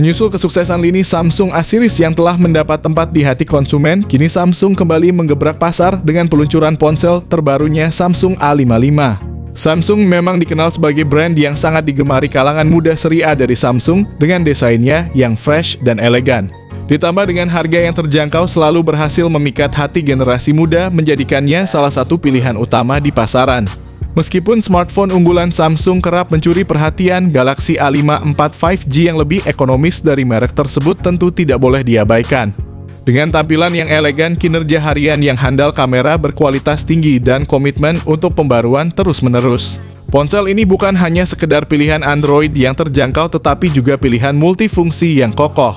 Menyusul kesuksesan lini Samsung A series yang telah mendapat tempat di hati konsumen, kini Samsung kembali menggebrak pasar dengan peluncuran ponsel terbarunya Samsung A55. Samsung memang dikenal sebagai brand yang sangat digemari kalangan muda seri A dari Samsung dengan desainnya yang fresh dan elegan. Ditambah dengan harga yang terjangkau selalu berhasil memikat hati generasi muda menjadikannya salah satu pilihan utama di pasaran. Meskipun smartphone unggulan Samsung kerap mencuri perhatian, Galaxy A54 5G yang lebih ekonomis dari merek tersebut tentu tidak boleh diabaikan. Dengan tampilan yang elegan, kinerja harian yang handal, kamera berkualitas tinggi, dan komitmen untuk pembaruan terus-menerus. Ponsel ini bukan hanya sekedar pilihan Android yang terjangkau tetapi juga pilihan multifungsi yang kokoh.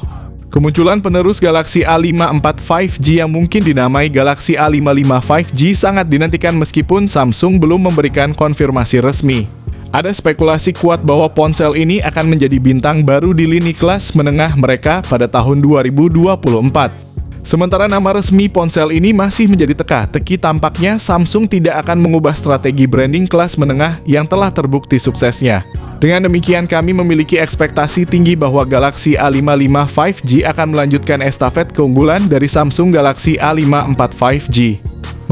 Kemunculan penerus Galaxy A54 5G yang mungkin dinamai Galaxy A55 5G sangat dinantikan meskipun Samsung belum memberikan konfirmasi resmi. Ada spekulasi kuat bahwa ponsel ini akan menjadi bintang baru di lini kelas menengah mereka pada tahun 2024. Sementara nama resmi ponsel ini masih menjadi teka-teki, tampaknya Samsung tidak akan mengubah strategi branding kelas menengah yang telah terbukti suksesnya. Dengan demikian kami memiliki ekspektasi tinggi bahwa Galaxy A55 5G akan melanjutkan estafet keunggulan dari Samsung Galaxy A54 5G.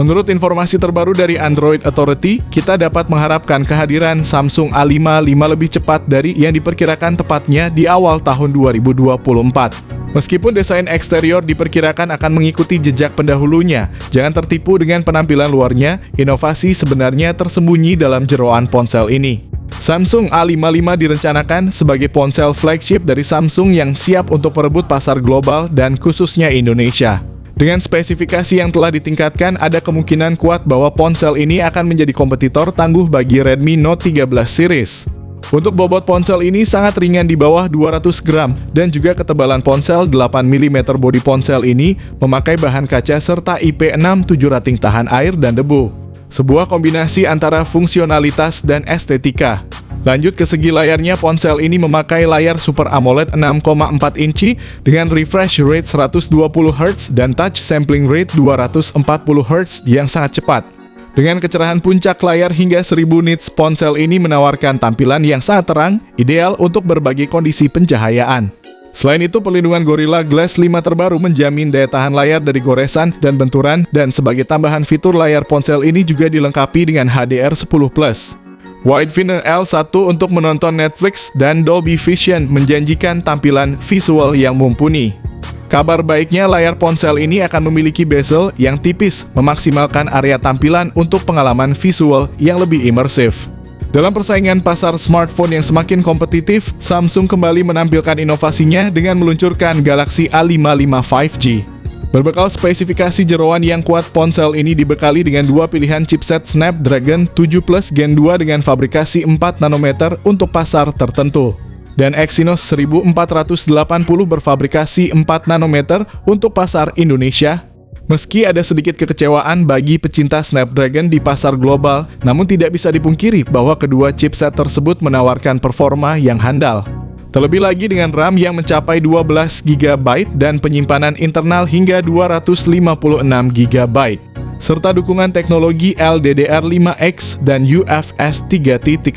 Menurut informasi terbaru dari Android Authority, kita dapat mengharapkan kehadiran Samsung A55 lebih cepat dari yang diperkirakan tepatnya di awal tahun 2024. Meskipun desain eksterior diperkirakan akan mengikuti jejak pendahulunya, jangan tertipu dengan penampilan luarnya, inovasi sebenarnya tersembunyi dalam jeroan ponsel ini. Samsung A55 direncanakan sebagai ponsel flagship dari Samsung yang siap untuk merebut pasar global dan khususnya Indonesia. Dengan spesifikasi yang telah ditingkatkan, ada kemungkinan kuat bahwa ponsel ini akan menjadi kompetitor tangguh bagi Redmi Note 13 series. Untuk bobot ponsel ini sangat ringan di bawah 200 gram dan juga ketebalan ponsel 8mm bodi ponsel ini memakai bahan kaca serta IP67 rating tahan air dan debu. Sebuah kombinasi antara fungsionalitas dan estetika. Lanjut ke segi layarnya, ponsel ini memakai layar Super AMOLED 6,4 inci dengan refresh rate 120Hz dan touch sampling rate 240Hz yang sangat cepat. Dengan kecerahan puncak layar hingga 1000 nits, ponsel ini menawarkan tampilan yang sangat terang, ideal untuk berbagai kondisi pencahayaan. Selain itu, perlindungan Gorilla Glass 5 terbaru menjamin daya tahan layar dari goresan dan benturan, dan sebagai tambahan fitur layar ponsel ini juga dilengkapi dengan HDR10+. Wide Vision L1 untuk menonton Netflix dan Dolby Vision menjanjikan tampilan visual yang mumpuni. Kabar baiknya, layar ponsel ini akan memiliki bezel yang tipis, memaksimalkan area tampilan untuk pengalaman visual yang lebih imersif. Dalam persaingan pasar smartphone yang semakin kompetitif, Samsung kembali menampilkan inovasinya dengan meluncurkan Galaxy A55 5G. Berbekal spesifikasi jeroan yang kuat, ponsel ini dibekali dengan dua pilihan chipset Snapdragon 7 Plus Gen 2 dengan fabrikasi 4 nanometer untuk pasar tertentu, dan Exynos 1480 berfabrikasi 4 nanometer untuk pasar Indonesia. Meski ada sedikit kekecewaan bagi pecinta Snapdragon di pasar global, namun tidak bisa dipungkiri bahwa kedua chipset tersebut menawarkan performa yang handal. Terlebih lagi dengan RAM yang mencapai 12 GB dan penyimpanan internal hingga 256 GB, serta dukungan teknologi LDDR5X dan UFS 3.1.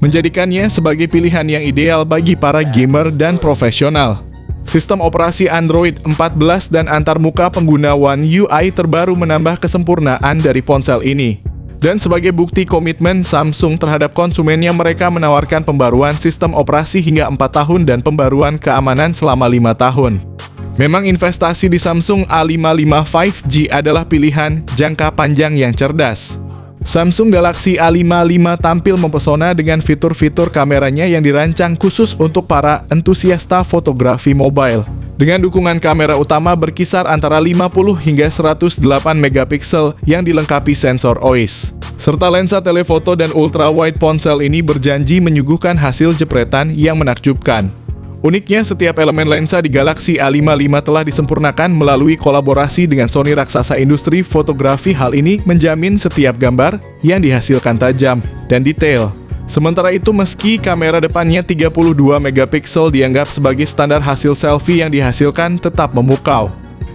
Menjadikannya sebagai pilihan yang ideal bagi para gamer dan profesional. Sistem operasi Android 14 dan antarmuka pengguna One UI terbaru menambah kesempurnaan dari ponsel ini. Dan sebagai bukti komitmen Samsung terhadap konsumennya, mereka menawarkan pembaruan sistem operasi hingga 4 tahun dan pembaruan keamanan selama 5 tahun. Memang investasi di Samsung A55 5G adalah pilihan jangka panjang yang cerdas. Samsung Galaxy A55 tampil mempesona dengan fitur-fitur kameranya yang dirancang khusus untuk para entusiasta fotografi mobile. Dengan dukungan kamera utama berkisar antara 50 hingga 108 megapiksel yang dilengkapi sensor OIS, serta lensa telefoto dan ultrawide, ponsel ini berjanji menyuguhkan hasil jepretan yang menakjubkan. Uniknya, setiap elemen lensa di Galaxy A55 telah disempurnakan melalui kolaborasi dengan Sony, raksasa industri fotografi. Hal ini menjamin setiap gambar yang dihasilkan tajam dan detail. Sementara itu, meski kamera depannya 32 megapiksel dianggap sebagai standar hasil selfie yang dihasilkan tetap memukau.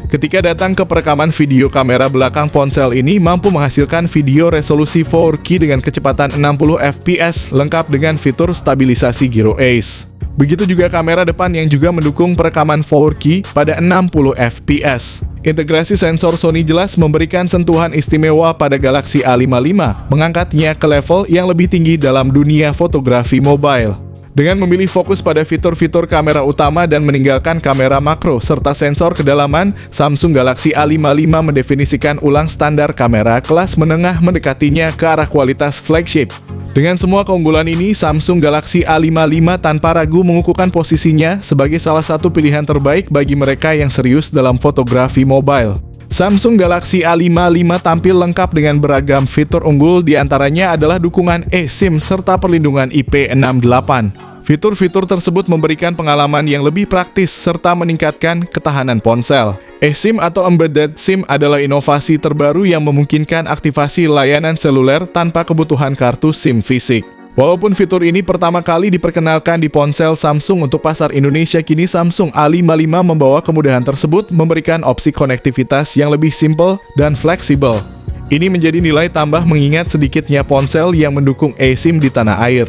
Ketika datang ke perekaman video, kamera belakang ponsel ini mampu menghasilkan video resolusi 4K dengan kecepatan 60 fps lengkap dengan fitur stabilisasi gyro Ace. Begitu juga kamera depan yang juga mendukung perekaman 4K pada 60 fps. Integrasi sensor Sony jelas memberikan sentuhan istimewa pada Galaxy A55, mengangkatnya ke level yang lebih tinggi dalam dunia fotografi mobile. Dengan memilih fokus pada fitur-fitur kamera utama dan meninggalkan kamera makro serta sensor kedalaman, Samsung Galaxy A55 mendefinisikan ulang standar kamera kelas menengah mendekatinya ke arah kualitas flagship. Dengan semua keunggulan ini, Samsung Galaxy A55 tanpa ragu mengukuhkan posisinya sebagai salah satu pilihan terbaik bagi mereka yang serius dalam fotografi mobile. Samsung Galaxy A55 tampil lengkap dengan beragam fitur unggul, diantaranya adalah dukungan eSIM serta perlindungan IP68. Fitur-fitur tersebut memberikan pengalaman yang lebih praktis serta meningkatkan ketahanan ponsel. eSIM atau Embedded SIM adalah inovasi terbaru yang memungkinkan aktivasi layanan seluler tanpa kebutuhan kartu SIM fisik. Walaupun fitur ini pertama kali diperkenalkan di ponsel Samsung untuk pasar Indonesia, kini Samsung A55 membawa kemudahan tersebut memberikan opsi konektivitas yang lebih simpel dan fleksibel. Ini menjadi nilai tambah mengingat sedikitnya ponsel yang mendukung eSIM di tanah air.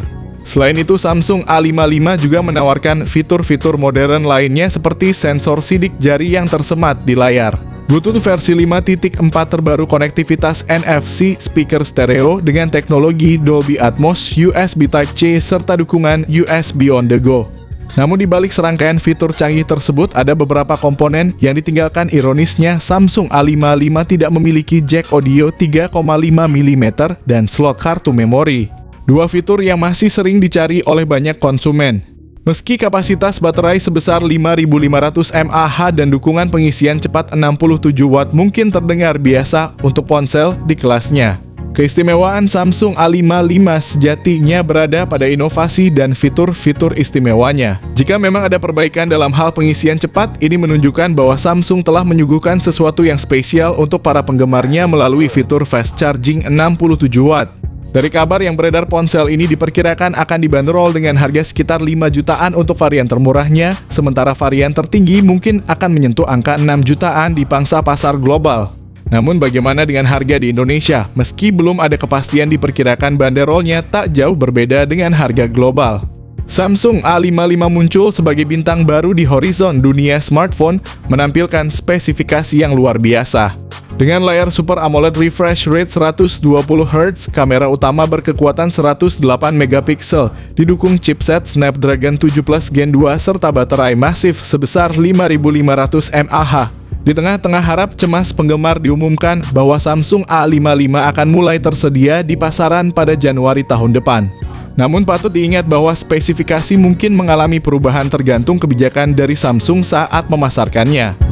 Selain itu, Samsung A55 juga menawarkan fitur-fitur modern lainnya seperti sensor sidik jari yang tersemat di layar. Bluetooth versi 5.4 terbaru, konektivitas NFC, speaker stereo dengan teknologi Dolby Atmos, USB Type-C, serta dukungan USB on the go. Namun di balik serangkaian fitur canggih tersebut, ada beberapa komponen yang ditinggalkan. Ironisnya, Samsung A55 tidak memiliki jack audio 3,5 mm dan slot kartu memori. Dua fitur yang masih sering dicari oleh banyak konsumen. Meski kapasitas baterai sebesar 5.500 mAh dan dukungan pengisian cepat 67 Watt mungkin terdengar biasa untuk ponsel di kelasnya. Keistimewaan Samsung A55 sejatinya berada pada inovasi dan fitur-fitur istimewanya. Jika memang ada perbaikan dalam hal pengisian cepat, ini menunjukkan bahwa Samsung telah menyuguhkan sesuatu yang spesial untuk para penggemarnya melalui fitur fast charging 67 Watt. Dari kabar yang beredar, ponsel ini diperkirakan akan dibanderol dengan harga sekitar 5 jutaan untuk varian termurahnya, sementara varian tertinggi mungkin akan menyentuh angka 6 jutaan di pangsa pasar global. Namun bagaimana dengan harga di Indonesia? Meski belum ada kepastian, diperkirakan banderolnya tak jauh berbeda dengan harga global. Samsung A55 muncul sebagai bintang baru di horizon dunia smartphone, menampilkan spesifikasi yang luar biasa. Dengan layar Super AMOLED refresh rate 120 Hz, kamera utama berkekuatan 108 megapiksel, didukung chipset Snapdragon 7 Plus Gen 2 serta baterai masif sebesar 5.500 mAh. Di tengah-tengah harap cemas penggemar, diumumkan bahwa Samsung A55 akan mulai tersedia di pasaran pada Januari tahun depan. Namun patut diingat bahwa spesifikasi mungkin mengalami perubahan tergantung kebijakan dari Samsung saat memasarkannya.